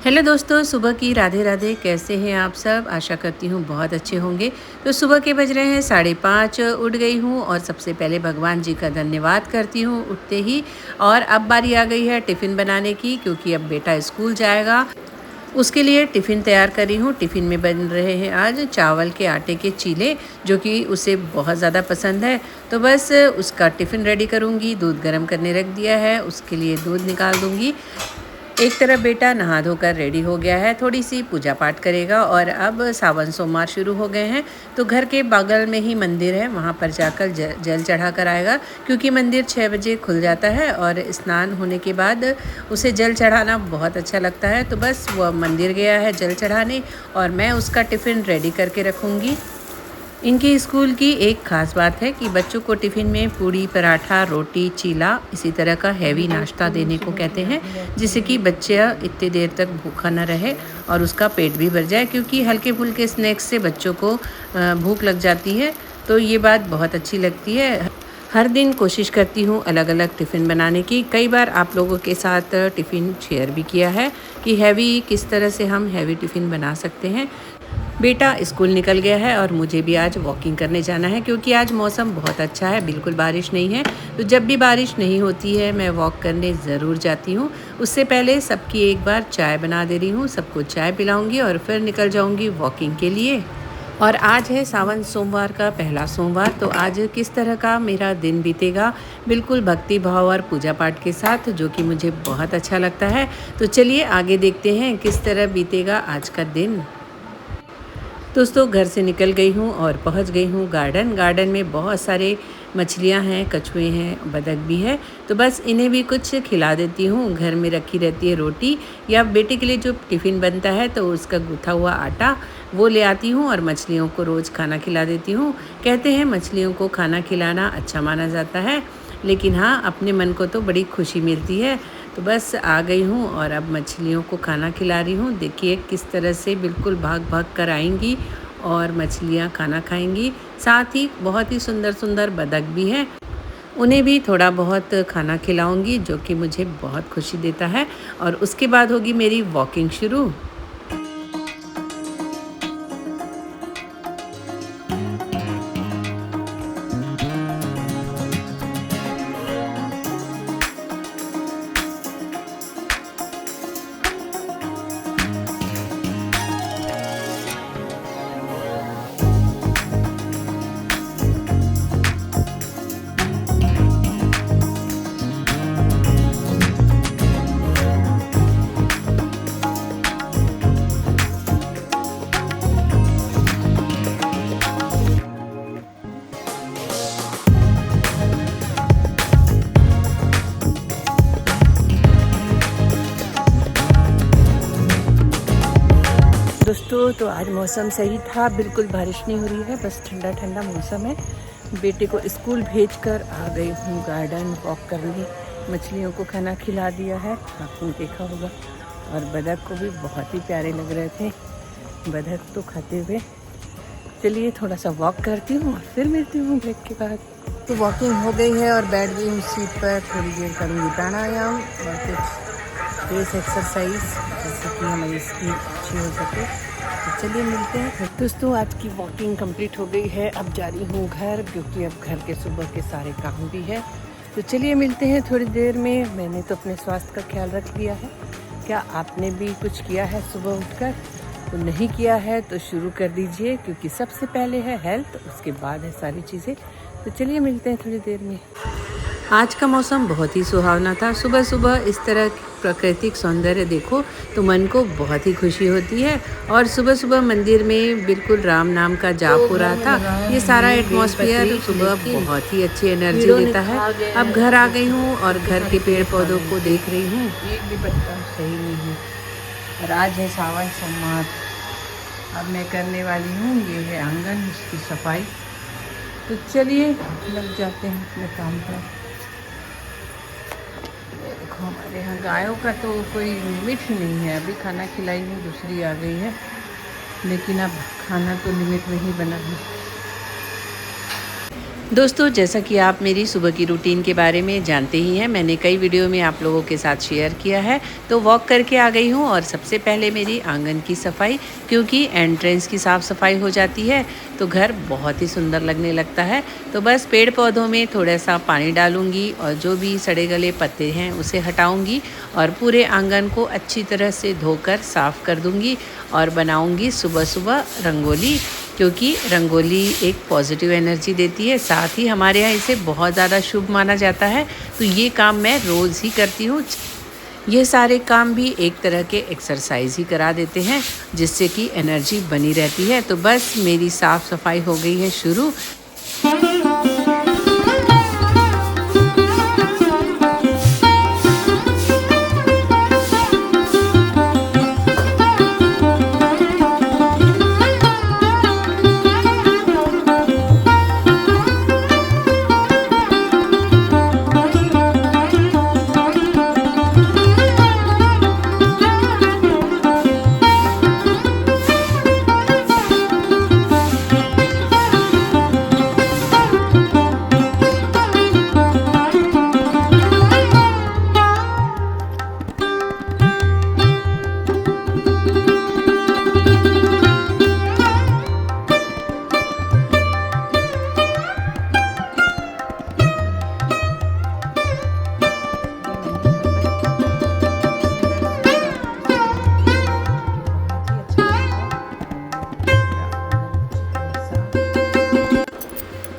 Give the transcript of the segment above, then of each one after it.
Hello दोस्तों, सुबह की राधे राधे। कैसे हैं आप सब? आशा करती हूँ बहुत अच्छे होंगे। तो सुबह के बज रहे हैं 5:30। उठ गई हूँ और सबसे पहले भगवान जी का धन्यवाद करती हूँ उठते ही। और अब बारी आ गई है टिफ़िन बनाने की, क्योंकि अब बेटा स्कूल जाएगा। उसके लिए टिफ़िन तैयार कर रही हूँ। टिफ़िन में बन रहे हैं आज चावल के आटे के चीले, जो कि उसे बहुत ज़्यादा पसंद है। तो बस उसका टिफ़िन रेडी करूँगी। दूध गर्म करने रख दिया है, उसके लिए दूध निकाल दूँगी। एक तरफ बेटा नहा धोकर रेडी हो गया है, थोड़ी सी पूजा पाठ करेगा। और अब सावन सोमवार शुरू हो गए हैं, तो घर के बगल में ही मंदिर है, वहाँ पर जाकर जल चढ़ा कर आएगा। क्योंकि मंदिर 6 बजे खुल जाता है और स्नान होने के बाद उसे जल चढ़ाना बहुत अच्छा लगता है। तो बस वह मंदिर गया है जल चढ़ाने, और मैं उसका टिफ़िन रेडी करके रखूँगी। इनके स्कूल की एक ख़ास बात है कि बच्चों को टिफ़िन में पूड़ी, पराठा, रोटी, चीला, इसी तरह का हैवी नाश्ता देने को कहते हैं, जिससे कि बच्चा इतनी देर तक भूखा न रहे और उसका पेट भी भर जाए। क्योंकि हल्के-फुल्के स्नैक्स से बच्चों को भूख लग जाती है, तो ये बात बहुत अच्छी लगती है। हर दिन कोशिश करती हूँ अलग-अलग टिफ़िन बनाने की। कई बार आप लोगों के साथ टिफ़िन शेयर भी किया है कि हैवी किस तरह से हम हैवी टिफ़िन बना सकते हैं। बेटा स्कूल निकल गया है और मुझे भी आज वॉकिंग करने जाना है, क्योंकि आज मौसम बहुत अच्छा है, बिल्कुल बारिश नहीं है। तो जब भी बारिश नहीं होती है मैं वॉक करने ज़रूर जाती हूँ। उससे पहले सबकी एक बार चाय बना दे रही हूँ, सबको चाय पिलाऊंगी और फिर निकल जाऊंगी वॉकिंग के लिए। और आज है सावन सोमवार का पहला सोमवार। तो आज किस तरह का मेरा दिन बीतेगा, बिल्कुल भक्ति भाव और पूजा पाठ के साथ, जो कि मुझे बहुत अच्छा लगता है। तो चलिए आगे देखते हैं किस तरह बीतेगा आज का दिन। दोस्तों, घर से निकल गई हूँ और पहुँच गई हूँ गार्डन में बहुत सारे मछलियाँ हैं, कछुए हैं, बतख भी है। तो बस इन्हें भी कुछ खिला देती हूँ। घर में रखी रहती है रोटी, या बेटे के लिए जो टिफ़िन बनता है तो उसका गूँथा हुआ आटा वो ले आती हूँ और मछलियों को रोज़ खाना खिला देती हूँ। कहते हैं मछलियों को खाना खिलाना अच्छा माना जाता है, लेकिन हाँ, अपने मन को तो बड़ी खुशी मिलती है। तो बस आ गई हूँ और अब मछलियों को खाना खिला रही हूँ। देखिए किस तरह से बिल्कुल भाग भाग कर आएंगी और मछलियाँ खाना खाएंगी। साथ ही बहुत ही सुंदर सुंदर बतख भी हैं, उन्हें भी थोड़ा बहुत खाना खिलाऊंगी, जो कि मुझे बहुत खुशी देता है। और उसके बाद होगी मेरी वॉकिंग शुरू। दोस्तों, तो आज मौसम सही था, बिल्कुल बारिश नहीं हो रही है, बस ठंडा ठंडा मौसम है। बेटे को स्कूल भेजकर आ गई हूँ गार्डन वॉक करने। मछलियों को खाना खिला दिया है, आपने देखा होगा। और बतख को भी बहुत ही प्यारे लग रहे थे बतख तो खाते हुए। चलिए थोड़ा सा वॉक करती हूँ और फिर मिलती हूँ ब्रेक के बाद। तो वॉकिंग हो गई है और बैठ गई हूँ सीट पर। थोड़ी देर करूँगी प्राणायाम और कुछ फेस एक्सरसाइज, जिससे कि हमारी स्किन अच्छी हो सके। तो चलिए मिलते हैं दोस्तों। आज की वॉकिंग कंप्लीट हो गई है, अब जा रही हूँ घर, क्योंकि अब घर के सुबह के सारे काम भी है। तो चलिए मिलते हैं थोड़ी देर में। मैंने तो अपने स्वास्थ्य का ख्याल रख लिया है, क्या आपने भी कुछ किया है सुबह उठकर? तो नहीं किया है तो शुरू कर दीजिए, क्योंकि सबसे पहले है हेल्थ, उसके बाद है सारी चीज़ें। तो चलिए मिलते हैं थोड़ी देर में। आज का मौसम बहुत ही सुहावना था। सुबह सुबह इस तरह प्राकृतिक सौंदर्य देखो तो मन को बहुत ही खुशी होती है। और सुबह सुबह मंदिर में बिल्कुल राम नाम का जाप हो रहा था। ये सारा एटमॉस्फेयर सुबह बहुत ही अच्छी एनर्जी देता है। अब घर आ गई हूँ और घर के पेड़ पौधों को देख रही हूँ। एक भी पत्ता सही नहीं है। और आज है सावन सोमवार। अब मैं करने वाली हूँ, ये है आंगन, इसकी सफाई। तो चलिए लग जाते हैं अपने काम पर। देखो हमारे यहाँ गायों का तो कोई लिमिट ही नहीं है। अभी खाना खिलाई हूँ, दूसरी आ गई है, लेकिन अब खाना तो लिमिट में ही बना है। दोस्तों, जैसा कि आप मेरी सुबह की रूटीन के बारे में जानते ही हैं, मैंने कई वीडियो में आप लोगों के साथ शेयर किया है। तो वॉक करके आ गई हूँ और सबसे पहले मेरी आंगन की सफाई, क्योंकि एंट्रेंस की साफ़ सफाई हो जाती है तो घर बहुत ही सुंदर लगने लगता है। तो बस पेड़ पौधों में थोड़ा सा पानी डालूँगी और जो भी सड़े गले पत्ते हैं उसे हटाऊँगी और पूरे आंगन को अच्छी तरह से धोकर साफ़ कर दूँगी और बनाऊँगी सुबह सुबह रंगोली, क्योंकि रंगोली एक पॉजिटिव एनर्जी देती है। साथ ही हमारे यहाँ इसे बहुत ज़्यादा शुभ माना जाता है। तो ये काम मैं रोज़ ही करती हूँ। ये सारे काम भी एक तरह के एक्सरसाइज ही करा देते हैं, जिससे कि एनर्जी बनी रहती है। तो बस मेरी साफ़ सफाई हो गई है शुरू।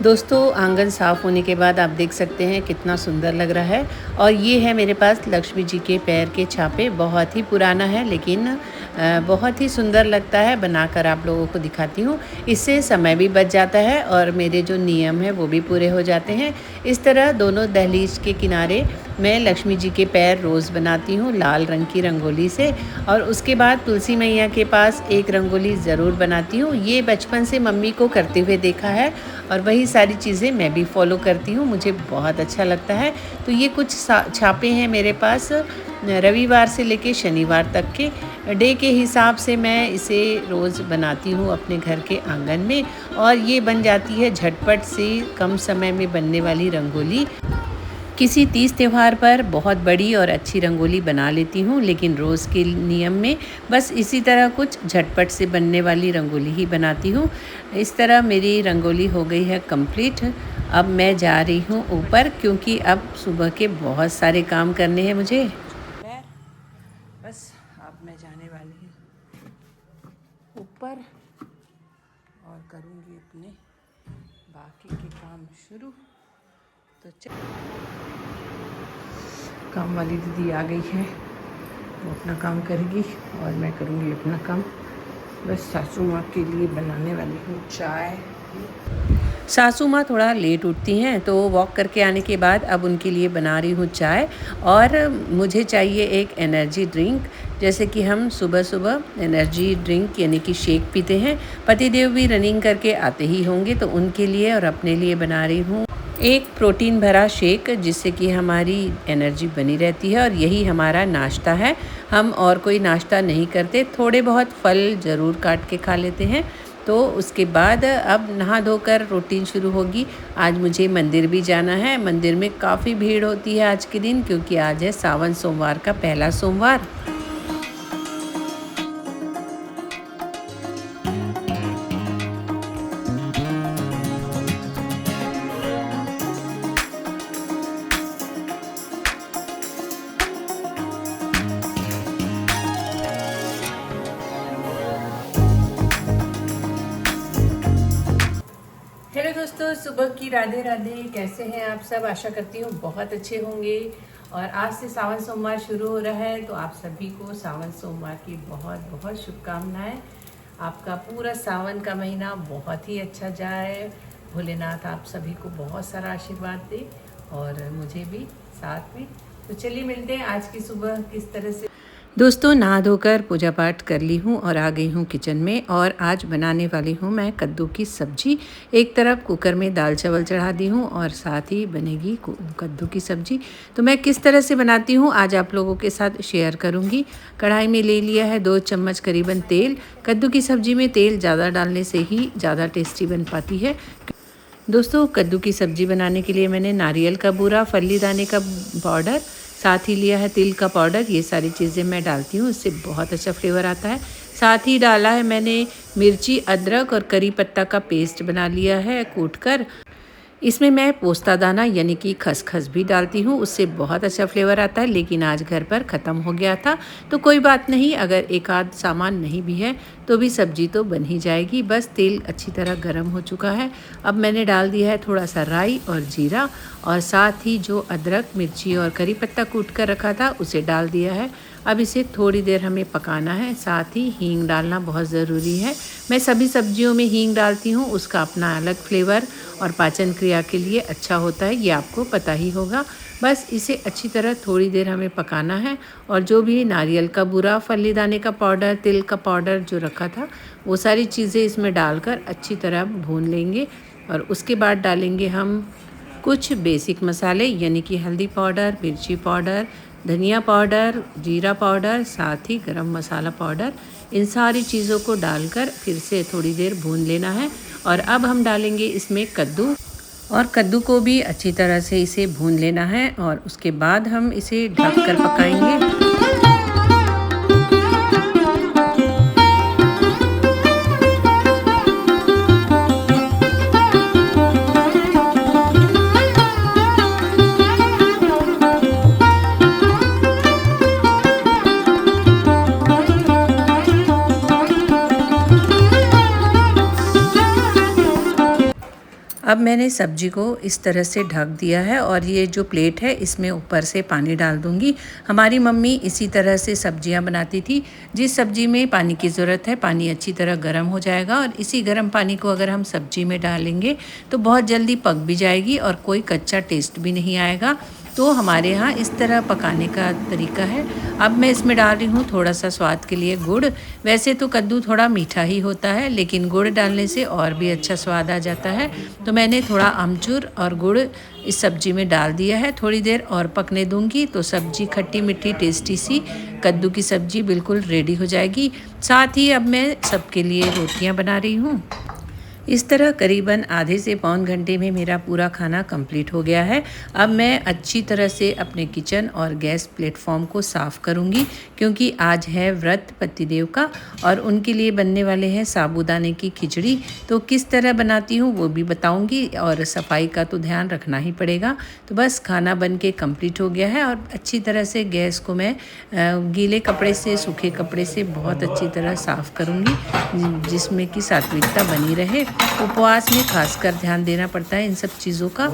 दोस्तों, आंगन साफ़ होने के बाद आप देख सकते हैं कितना सुंदर लग रहा है। और ये है मेरे पास लक्ष्मी जी के पैर के छापे। बहुत ही पुराना है लेकिन बहुत ही सुंदर लगता है। बनाकर आप लोगों को दिखाती हूँ। इससे समय भी बच जाता है और मेरे जो नियम हैं वो भी पूरे हो जाते हैं। इस तरह दोनों दहलीज के किनारे मैं लक्ष्मी जी के पैर रोज़ बनाती हूँ लाल रंग की रंगोली से। और उसके बाद तुलसी मैया के पास एक रंगोली ज़रूर बनाती हूँ। ये बचपन से मम्मी को करते हुए देखा है और वही सारी चीज़ें मैं भी फॉलो करती हूँ। मुझे बहुत अच्छा लगता है। तो ये कुछ छापे हैं मेरे पास रविवार से लेके शनिवार तक के डे के हिसाब से मैं इसे रोज़ बनाती हूँ अपने घर के आंगन में। और ये बन जाती है झटपट से कम समय में बनने वाली रंगोली। किसी तीज त्यौहार पर बहुत बड़ी और अच्छी रंगोली बना लेती हूँ, लेकिन रोज़ के नियम में बस इसी तरह कुछ झटपट से बनने वाली रंगोली ही बनाती हूँ। इस तरह मेरी रंगोली हो गई है कंप्लीट। अब मैं जा रही हूँ ऊपर, क्योंकि अब सुबह के बहुत सारे काम करने हैं मुझे। बस अब मैं जाने वाली हूँ ऊपर और करूँगी अपने बाकी के काम शुरू। तो काम वाली दीदी आ गई है, वो अपना काम करेगी और मैं करूँगी अपना काम। बस सासू माँ के लिए बनाने वाली हूँ चाय। सासू माँ थोड़ा लेट उठती हैं, तो वॉक करके आने के बाद अब उनके लिए बना रही हूँ चाय। और मुझे चाहिए एक एनर्जी ड्रिंक, जैसे कि हम सुबह सुबह एनर्जी ड्रिंक यानी कि शेक पीते हैं। पतिदेव भी रनिंग करके आते ही होंगे, तो उनके लिए और अपने लिए बना रही हूँ एक प्रोटीन भरा शेक, जिससे कि हमारी एनर्जी बनी रहती है। और यही हमारा नाश्ता है। हम और कोई नाश्ता नहीं करते, थोड़े बहुत फल ज़रूर काट के खा लेते हैं। तो उसके बाद अब नहा धोकर रूटीन शुरू होगी। आज मुझे मंदिर भी जाना है। मंदिर में काफ़ी भीड़ होती है आज के दिन, क्योंकि आज है सावन सोमवार का पहला सोमवार। हेलो दोस्तों, सुबह की राधे राधे। कैसे हैं आप सब? आशा करती हूँ बहुत अच्छे होंगे। और आज से सावन सोमवार शुरू हो रहा है, तो आप सभी को सावन सोमवार की बहुत बहुत शुभकामनाएं। आपका पूरा सावन का महीना बहुत ही अच्छा जाए। भोलेनाथ आप सभी को बहुत सारा आशीर्वाद दे और मुझे भी साथ में। तो चलिए मिलते हैं आज की सुबह किस तरह से। दोस्तों, नहा धोकर पूजा पाठ कर ली हूँ और आ गई हूँ किचन में। और आज बनाने वाली हूँ मैं कद्दू की सब्जी। एक तरफ कुकर में दाल चावल चढ़ा दी हूँ और साथ ही बनेगी कद्दू की सब्जी। तो मैं किस तरह से बनाती हूँ आज आप लोगों के साथ शेयर करूँगी। कढ़ाई में ले लिया है 2 चम्मच करीबन तेल। कद्दू की सब्जी में तेल ज़्यादा डालने से ही ज़्यादा टेस्टी बन पाती है, दोस्तों, कद्दू की सब्ज़ी बनाने के लिए मैंने नारियल का बूरा, फल्ली दाने का पाउडर, साथ ही लिया है तिल का पाउडर। ये सारी चीज़ें मैं डालती हूँ, इससे बहुत अच्छा फ्लेवर आता है। साथ ही डाला है मैंने मिर्ची, अदरक और करी पत्ता का पेस्ट बना लिया है कूट कर। इसमें मैं पोस्ता दाना यानी कि खसखस भी डालती हूँ, उससे बहुत अच्छा फ्लेवर आता है, लेकिन आज घर पर ख़त्म हो गया था। तो कोई बात नहीं, अगर एक आध सामान नहीं भी है तो भी सब्ज़ी तो बन ही जाएगी। बस तेल अच्छी तरह गर्म हो चुका है। अब मैंने डाल दिया है थोड़ा सा राई और जीरा, और साथ ही जो अदरक, मिर्ची और करी पत्ता कूट कर रखा था उसे डाल दिया है। अब इसे थोड़ी देर हमें पकाना है। साथ ही हींग डालना बहुत ज़रूरी है। मैं सभी सब्जियों में हींग डालती हूँ, उसका अपना अलग फ्लेवर और पाचन क्रिया के लिए अच्छा होता है, ये आपको पता ही होगा। बस इसे अच्छी तरह थोड़ी देर हमें पकाना है, और जो भी नारियल का बूरा, फल्ली दाने का पाउडर, तिल का पाउडर जो रखा था वो सारी चीज़ें इसमें डालकर अच्छी तरह भून लेंगे। और उसके बाद डालेंगे हम कुछ बेसिक मसाले यानी कि हल्दी पाउडर, मिर्ची पाउडर, धनिया पाउडर, जीरा पाउडर, साथ ही गरम मसाला पाउडर। इन सारी चीज़ों को डालकर फिर से थोड़ी देर भून लेना है। और अब हम डालेंगे इसमें कद्दू, और कद्दू को भी अच्छी तरह से इसे भून लेना है, और उसके बाद हम इसे ढक कर पकाएंगे। अब मैंने सब्जी को इस तरह से ढक दिया है, और ये जो प्लेट है इसमें ऊपर से पानी डाल दूँगी। हमारी मम्मी इसी तरह से सब्जियां बनाती थी। जिस सब्जी में पानी की ज़रूरत है, पानी अच्छी तरह गर्म हो जाएगा, और इसी गर्म पानी को अगर हम सब्जी में डालेंगे तो बहुत जल्दी पक भी जाएगी और कोई कच्चा टेस्ट भी नहीं आएगा। तो हमारे यहाँ इस तरह पकाने का तरीका है। अब मैं इसमें डाल रही हूँ थोड़ा सा स्वाद के लिए गुड़। वैसे तो कद्दू थोड़ा मीठा ही होता है, लेकिन गुड़ डालने से और भी अच्छा स्वाद आ जाता है। तो मैंने थोड़ा अमचूर और गुड़ इस सब्ज़ी में डाल दिया है। थोड़ी देर और पकने दूंगी तो सब्ज़ी खट्टी मीठी टेस्टी सी कद्दू की सब्ज़ी बिल्कुल रेडी हो जाएगी। साथ ही अब मैं सबके लिए रोटियां बना रही हूँ। इस तरह करीबन आधे से पौन घंटे में मेरा पूरा खाना कंप्लीट हो गया है। अब मैं अच्छी तरह से अपने किचन और गैस प्लेटफॉर्म को साफ़ करूंगी, क्योंकि आज है व्रत पतिदेव का, और उनके लिए बनने वाले हैं साबूदाने की खिचड़ी। तो किस तरह बनाती हूँ वो भी बताऊंगी, और सफाई का तो ध्यान रखना ही पड़ेगा। तो बस खाना बन के कम्प्लीट हो गया है, और अच्छी तरह से गैस को मैं गीले कपड़े से, सूखे कपड़े से बहुत अच्छी तरह साफ़ करूँगी, जिसमें कि सात्विकता बनी रहे। उपवास में खासकर ध्यान देना पड़ता है इन सब चीज़ों का।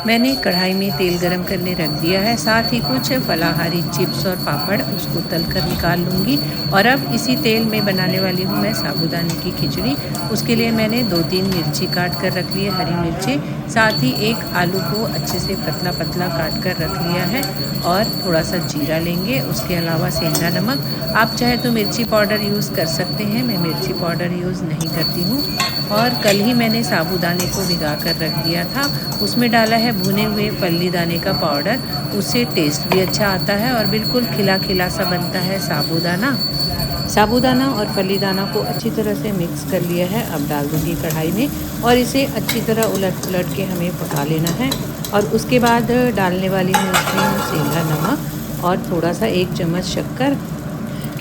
मैंने कढ़ाई में तेल गरम करने रख दिया है। साथ ही कुछ फलाहारी चिप्स और पापड़, उसको तल कर निकाल लूँगी। और अब इसी तेल में बनाने वाली हूँ मैं साबूदाने की खिचड़ी। उसके लिए मैंने 2-3 मिर्ची काट कर रख ली है, हरी मिर्ची। साथ ही एक आलू को अच्छे से पतला पतला काट कर रख लिया है, और थोड़ा सा जीरा लेंगे। उसके अलावा सेंधा नमक, आप चाहे तो मिर्ची पाउडर यूज़ कर सकते हैं, मैं मिर्ची पाउडर यूज़ नहीं करती हूँ। और कल ही मैंने साबूदाने को भिगा कर रख दिया था। उसमें डाला है भुने हुए फल्ली दाने का पाउडर, उससे टेस्ट भी अच्छा आता है और बिल्कुल खिला खिला सा बनता है साबूदाना और फल्ली दाना को अच्छी तरह से मिक्स कर लिया है। अब डाल दूँगी कढ़ाई में, और इसे अच्छी तरह उलट पुलट के हमें पका लेना है। और उसके बाद डालने वाली हूँ इसमें सेंधा नमक और थोड़ा सा 1 चम्मच शक्कर,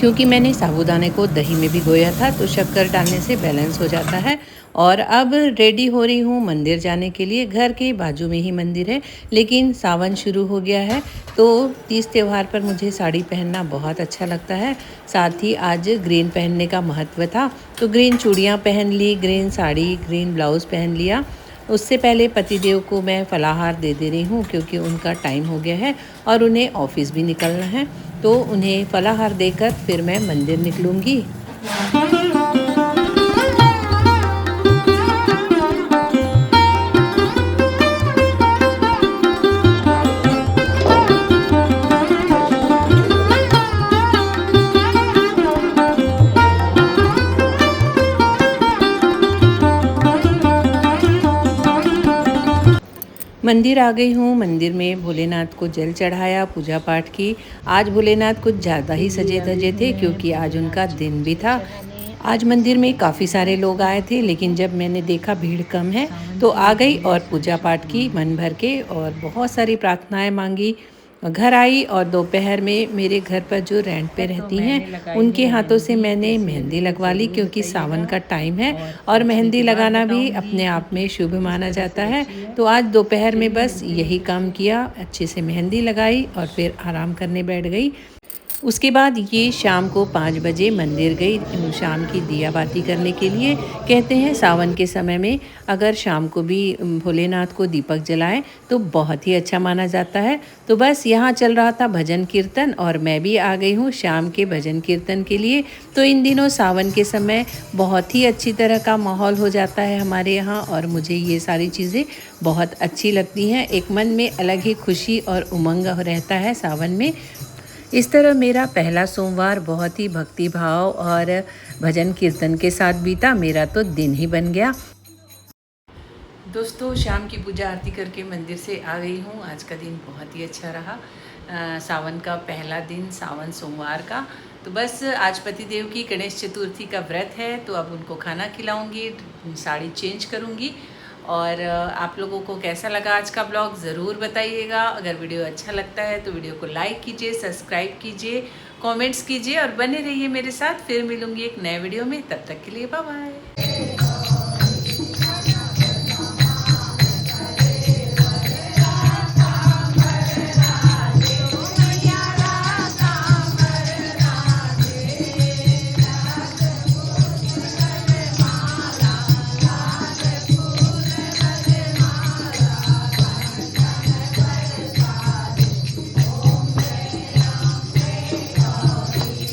क्योंकि मैंने साबूदाने को दही में भिगोया था, तो शक्कर डालने से बैलेंस हो जाता है। और अब रेडी हो रही हूँ मंदिर जाने के लिए। घर के बाजू में ही मंदिर है, लेकिन सावन शुरू हो गया है, तो तीज त्यौहार पर मुझे साड़ी पहनना बहुत अच्छा लगता है। साथ ही आज ग्रीन पहनने का महत्व था, तो ग्रीन चूड़ियाँ पहन ली, ग्रीन साड़ी, ग्रीन ब्लाउज़ पहन लिया। उससे पहले पतिदेव को मैं फलाहार दे रही हूँ, क्योंकि उनका टाइम हो गया है और उन्हें ऑफिस भी निकलना है। तो उन्हें फलाहार देकर फिर मैं मंदिर निकलूँगी। मंदिर आ गई हूँ। मंदिर में भोलेनाथ को जल चढ़ाया, पूजा पाठ की। आज भोलेनाथ कुछ ज़्यादा ही सजे धजे थे क्योंकि आज उनका दिन भी था। आज मंदिर में काफ़ी सारे लोग आए थे, लेकिन जब मैंने देखा भीड़ कम है तो आ गई और पूजा पाठ की मन भर के और बहुत सारी प्रार्थनाएं मांगी। घर आई और दोपहर में मेरे घर पर जो रेंट पे रहती हैं उनके हाथों से मैंने मेहंदी लगवा ली क्योंकि सावन का टाइम है और मेहंदी लगाना भी अपने आप में शुभ माना जाता है। तो आज दोपहर में बस यही काम किया, अच्छे से मेहंदी लगाई और फिर आराम करने बैठ गई। उसके बाद ये शाम को 5 बजे मंदिर गई शाम की दिया बाती करने के लिए। कहते हैं सावन के समय में अगर शाम को भी भोलेनाथ को दीपक जलाएं तो बहुत ही अच्छा माना जाता है। तो बस यहाँ चल रहा था भजन कीर्तन और मैं भी आ गई हूँ शाम के भजन कीर्तन के लिए। तो इन दिनों सावन के समय बहुत ही अच्छी तरह का माहौल हो जाता है हमारे यहाँ और मुझे ये सारी चीज़ें बहुत अच्छी लगती हैं। एक मन में अलग ही खुशी और उमंग रहता है सावन में। इस तरह मेरा पहला सोमवार बहुत ही भक्ति भाव और भजन कीर्तन के साथ बीता। मेरा तो दिन ही बन गया। दोस्तों शाम की पूजा आरती करके मंदिर से आ गई हूँ। आज का दिन बहुत ही अच्छा रहा। सावन का पहला दिन, सावन सोमवार का। तो बस आज पतिदेव की गणेश चतुर्थी का व्रत है तो अब उनको खाना खिलाऊंगी, साड़ी चेंज करूंगी। और आप लोगों को कैसा लगा आज का ब्लॉग ज़रूर बताइएगा। अगर वीडियो अच्छा लगता है तो वीडियो को लाइक कीजिए, सब्सक्राइब कीजिए, कमेंट्स कीजिए और बने रहिए मेरे साथ। फिर मिलूंगी एक नए वीडियो में, तब तक के लिए बाय बाय।